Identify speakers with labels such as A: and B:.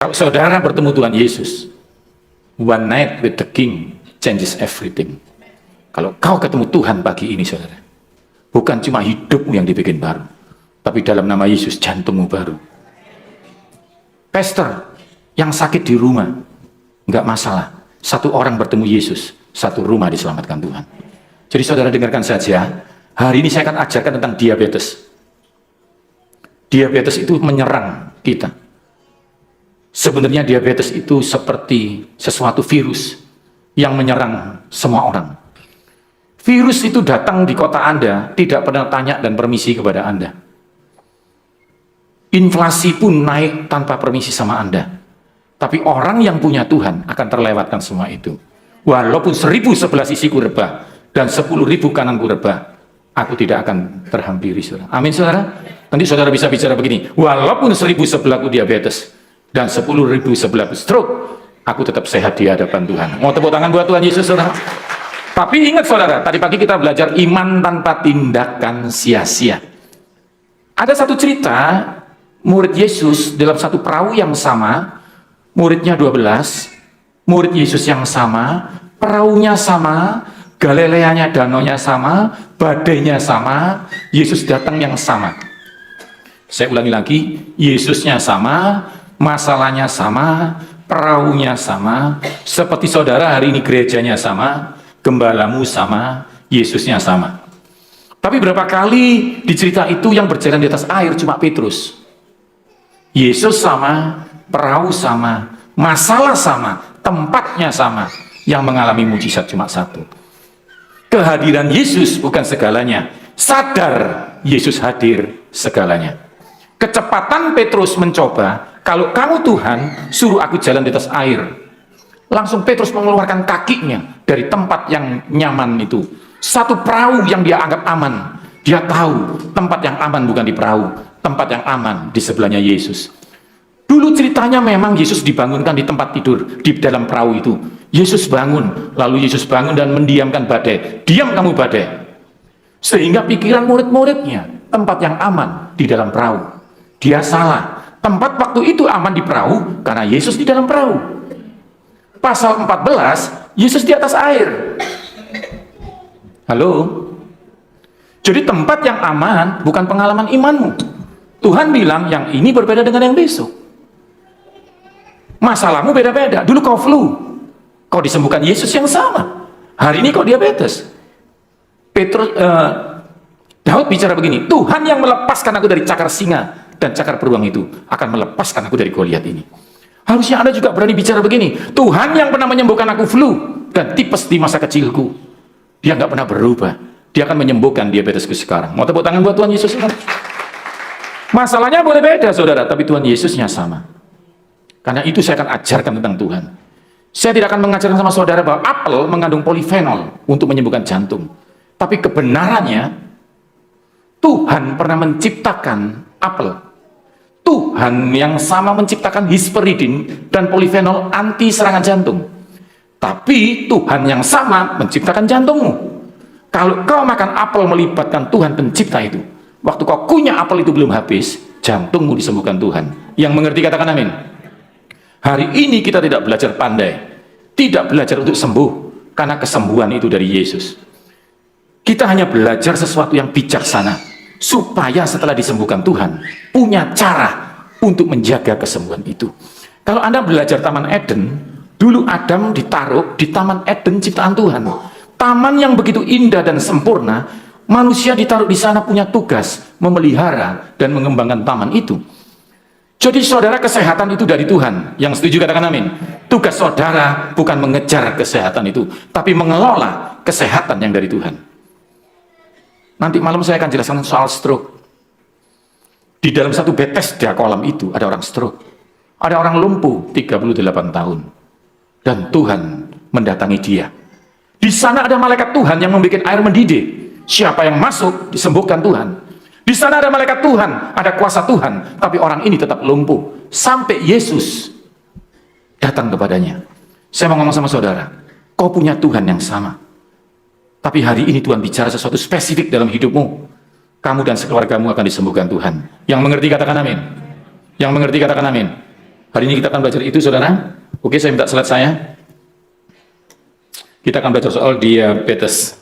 A: Kalau saudara bertemu Tuhan Yesus, one night with the King changes everything. Kalau kau ketemu Tuhan pagi ini, saudara, bukan cuma hidupmu yang dibikin baru, tapi dalam nama Yesus jantungmu baru. Pastor yang sakit di rumah, nggak masalah. Satu orang bertemu Yesus, satu rumah diselamatkan Tuhan. Jadi saudara dengarkan saja, hari ini saya akan ajarkan tentang diabetes. Diabetes itu menyerang kita. Sebenarnya diabetes itu seperti sesuatu virus yang menyerang semua orang. Virus itu datang di kota Anda, tidak pernah tanya dan permisi kepada Anda. Inflasi pun naik tanpa permisi sama Anda. Tapi orang yang punya Tuhan akan terlewatkan semua itu. Walaupun 1011 sisiku rebah dan 10.000 kananku rebah, aku tidak akan terhampiri, saudara. Amin, saudara. Nanti saudara bisa bicara begini, walaupun 1000 sebelahku diabetes dan 10.000 sebelahku stroke, aku tetap sehat di hadapan Tuhan. Mau tepuk tangan buat Tuhan Yesus, saudara? Tapi ingat, saudara, tadi pagi kita belajar iman tanpa tindakan sia-sia. Ada satu cerita, murid Yesus dalam satu perahu yang sama, muridnya 12, murid Yesus yang sama, perahunya sama, Galileanya, danaunya sama, badainya sama, Yesus datang yang sama. Saya ulangi lagi, Yesusnya sama, masalahnya sama, perahunya sama, seperti saudara hari ini gerejanya sama, gembalamu sama, Yesusnya sama. Tapi berapa kali di cerita itu yang berjalan di atas air cuma Petrus. Yesus sama, perahu sama, masalah sama, tempatnya sama, yang mengalami mujizat cuma satu. Kehadiran Yesus bukan segalanya, sadar Yesus hadir segalanya. Kecepatan Petrus mencoba, kalau kamu Tuhan, suruh aku jalan di atas air. Langsung Petrus mengeluarkan kakinya dari tempat yang nyaman itu. Satu perahu yang dia anggap aman. Dia tahu tempat yang aman bukan di perahu, tempat yang aman di sebelahnya Yesus. Dulu ceritanya memang Yesus dibangunkan di tempat tidur, di dalam perahu itu. Yesus bangun, lalu Yesus bangun dan mendiamkan badai. Diam kamu badai. Sehingga pikiran murid-muridnya, tempat yang aman di dalam perahu. Dia salah. Tempat waktu itu aman di perahu karena Yesus di dalam perahu. Pasal 14, Yesus di atas air. Halo? Jadi tempat yang aman bukan pengalaman imanmu. Tuhan bilang yang ini berbeda dengan yang besok. Masalahmu beda-beda. Dulu kau flu, kau disembuhkan Yesus yang sama. Hari ini kau diabetes. Daud bicara begini, Tuhan yang melepaskan aku dari cakar singa dan cakar beruang itu akan melepaskan aku dari Goliat ini. Harusnya Anda juga berani bicara begini, Tuhan yang pernah menyembuhkan aku flu dan tipes di masa kecilku, dia nggak pernah berubah. Dia akan menyembuhkan diabetesku sekarang. Mau tepuk tangan buat Tuhan Yesus? Masalahnya boleh beda, saudara, tapi Tuhan Yesusnya sama. Karena itu saya akan ajarkan tentang Tuhan. Saya tidak akan mengajarkan sama saudara bahwa apel mengandung polifenol untuk menyembuhkan jantung. Tapi kebenarannya, Tuhan pernah menciptakan apel. Tuhan yang sama menciptakan hesperidin dan polifenol anti serangan jantung. Tapi Tuhan yang sama menciptakan jantungmu. Kalau kau makan apel melibatkan Tuhan pencipta itu, waktu kau kunyah apel itu belum habis, jantungmu disembuhkan Tuhan. Yang mengerti katakan amin. Hari ini kita tidak belajar pandai, tidak belajar untuk sembuh, karena kesembuhan itu dari Yesus. Kita hanya belajar sesuatu yang bijaksana, supaya setelah disembuhkan Tuhan, punya cara untuk menjaga kesembuhan itu. Kalau Anda belajar Taman Eden, dulu Adam ditaruh di Taman Eden ciptaan Tuhan. Taman yang begitu indah dan sempurna, manusia ditaruh di sana punya tugas memelihara dan mengembangkan taman itu. Jadi saudara, kesehatan itu dari Tuhan. Yang setuju katakan amin. Tugas saudara bukan mengejar kesehatan itu, tapi mengelola kesehatan yang dari Tuhan. Nanti malam saya akan jelaskan soal stroke. Di dalam satu Bethesda kolam itu ada orang stroke. Ada orang lumpuh 38 tahun. Dan Tuhan mendatangi dia. Di sana ada malaikat Tuhan yang membuat air mendidih. Siapa yang masuk disembuhkan Tuhan. Di sana ada malaikat Tuhan, ada kuasa Tuhan, tapi orang ini tetap lumpuh sampai Yesus datang kepadanya. Saya mau ngomong sama saudara, kau punya Tuhan yang sama. Tapi hari ini Tuhan bicara sesuatu spesifik dalam hidupmu. Kamu dan sekeluargamu akan disembuhkan Tuhan. Yang mengerti katakan amin. Yang mengerti katakan amin. Hari ini kita akan belajar itu, saudara. Oke, saya minta slide saya. Kita akan belajar soal diabetes.